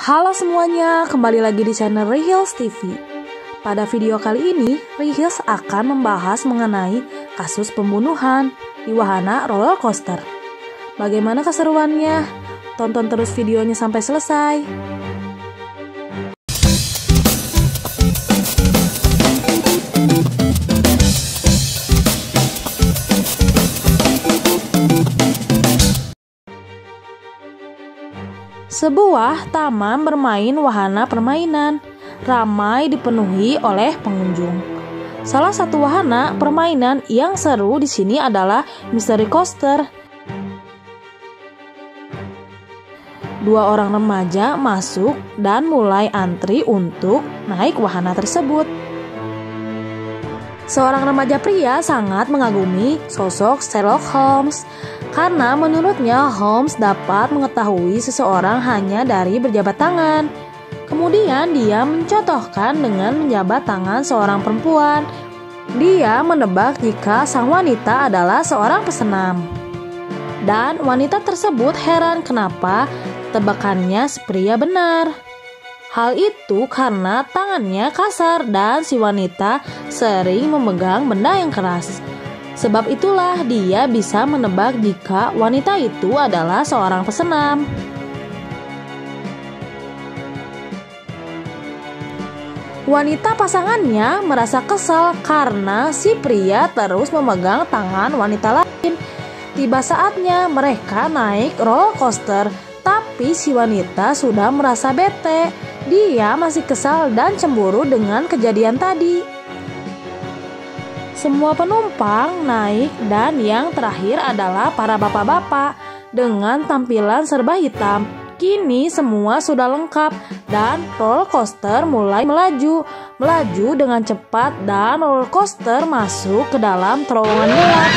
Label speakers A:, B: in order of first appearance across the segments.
A: Halo semuanya, kembali lagi di channel Rihils TV. Pada video kali ini, Rihils akan membahas mengenai kasus pembunuhan di wahana roller coaster. Bagaimana keseruannya? Tonton terus videonya sampai selesai. Sebuah taman bermain wahana permainan ramai dipenuhi oleh pengunjung. Salah satu wahana permainan yang seru di sini adalah Mystery Coaster. Dua orang remaja masuk dan mulai antri untuk naik wahana tersebut. Seorang remaja pria sangat mengagumi sosok Sherlock Holmes karena menurutnya Holmes dapat mengetahui seseorang hanya dari berjabat tangan. Kemudian dia mencontohkan dengan menjabat tangan seorang perempuan. Dia menebak jika sang wanita adalah seorang pesenam. Dan wanita tersebut heran kenapa tebakannya si pria benar. Hal itu karena tangannya kasar dan si wanita sering memegang benda yang keras. Sebab itulah dia bisa menebak jika wanita itu adalah seorang pesenam. Wanita pasangannya merasa kesal karena si pria terus memegang tangan wanita lain. Tiba saatnya mereka naik roller coaster, tapi si wanita sudah merasa bete. Dia masih kesal dan cemburu dengan kejadian tadi. Semua penumpang naik dan yang terakhir adalah para bapak-bapak dengan tampilan serba hitam. Kini semua sudah lengkap dan roller coaster mulai melaju dengan cepat dan roller coaster masuk ke dalam terowongan gelap.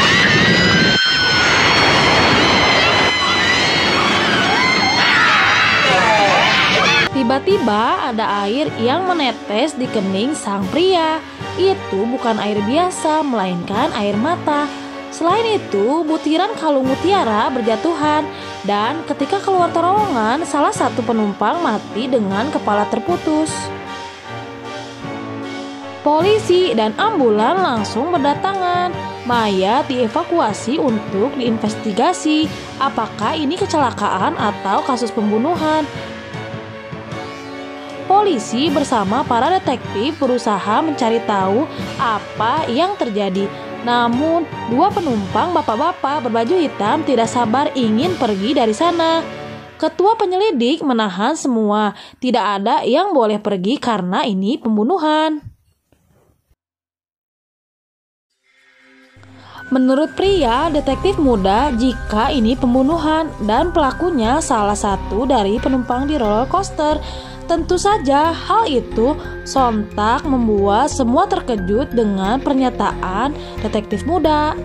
A: Tiba-tiba ada air yang menetes di kening sang pria. Itu bukan air biasa, melainkan air mata. Selain itu, butiran kalung mutiara berjatuhan. Dan ketika keluar terowongan, salah satu penumpang mati dengan kepala terputus. Polisi dan ambulan langsung berdatangan. Mayat dievakuasi untuk diinvestigasi. Apakah ini kecelakaan atau kasus pembunuhan? Polisi bersama para detektif berusaha mencari tahu apa yang terjadi. Namun, dua penumpang bapak-bapak berbaju hitam tidak sabar ingin pergi dari sana. Ketua penyelidik menahan semua. Tidak ada yang boleh pergi karena ini pembunuhan. Menurut pria detektif muda, jika ini pembunuhan dan pelakunya salah satu dari penumpang di roller coaster, tentu saja hal itu sontak membuat semua terkejut dengan pernyataan detektif muda.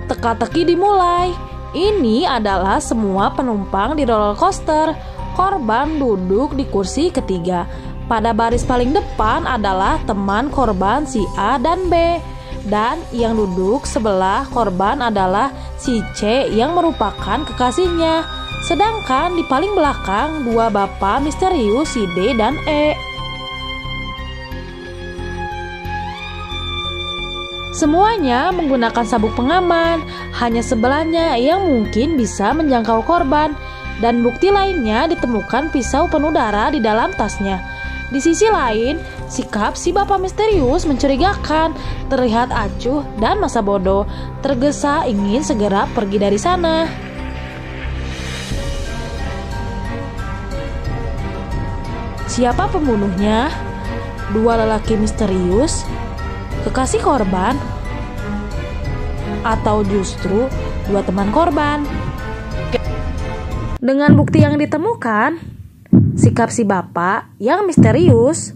A: Teka-teki dimulai. Ini adalah semua penumpang di roller coaster. Korban duduk di kursi ketiga. Pada baris paling depan adalah teman korban si A dan B. Dan yang duduk sebelah korban adalah si C yang merupakan kekasihnya. Sedangkan di paling belakang dua bapak misterius si D dan E. Semuanya menggunakan sabuk pengaman. Hanya sebelahnya yang mungkin bisa menjangkau korban. Dan bukti lainnya ditemukan pisau penuh darah di dalam tasnya. Di sisi lain, sikap si bapak misterius mencurigakan, terlihat acuh dan masa bodoh, tergesa ingin segera pergi dari sana. Siapa pembunuhnya? Dua lelaki misterius, kekasih korban, atau justru dua teman korban? Dengan bukti yang ditemukan, sikap si bapak yang misterius,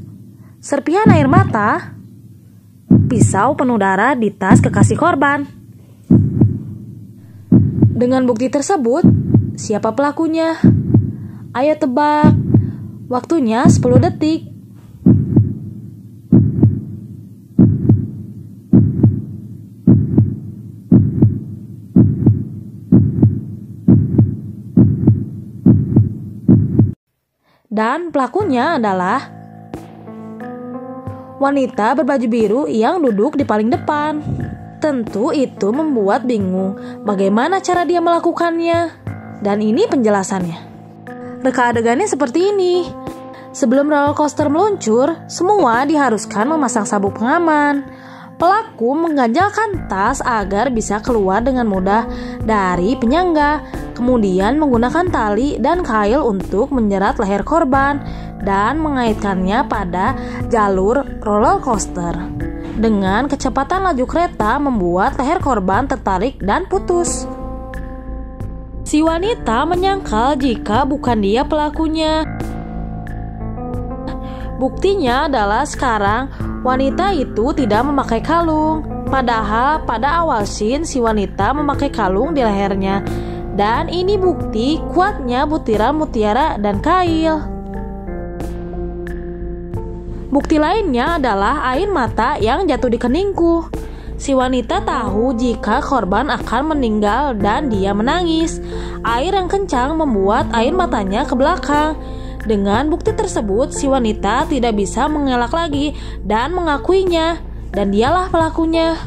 A: serpihan air mata, pisau penuh darah di tas kekasih korban. Dengan bukti tersebut, siapa pelakunya? Ayo tebak. Waktunya 10 detik. dan pelakunya adalah wanita berbaju biru yang duduk di paling depan. Tentu itu membuat bingung bagaimana cara dia melakukannya. Dan ini penjelasannya. Reka adegannya seperti ini. Sebelum roller coaster meluncur, semua diharuskan memasang sabuk pengaman. Pelaku mengganjalkan tas agar bisa keluar dengan mudah dari penyangga. Kemudian menggunakan tali dan kail untuk menjerat leher korban dan mengaitkannya pada jalur roller coaster. Dengan kecepatan laju kereta membuat leher korban tertarik dan putus. Si wanita menyangkal jika bukan dia pelakunya. Buktinya adalah sekarang wanita itu tidak memakai kalung. Padahal pada awal scene si wanita memakai kalung di lehernya. Dan ini bukti kuatnya butiran mutiara dan kail. Bukti lainnya adalah air mata yang jatuh di keningku. Si wanita tahu jika korban akan meninggal dan dia menangis. Air yang kencang membuat air matanya ke belakang. Dengan bukti tersebut, si wanita tidak bisa mengelak lagi dan mengakuinya. Dan dialah pelakunya.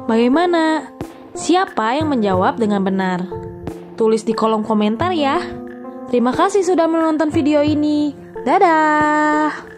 A: Bagaimana? Siapa yang menjawab dengan benar? Tulis di kolom komentar ya. Terima kasih sudah menonton video ini. Dadah!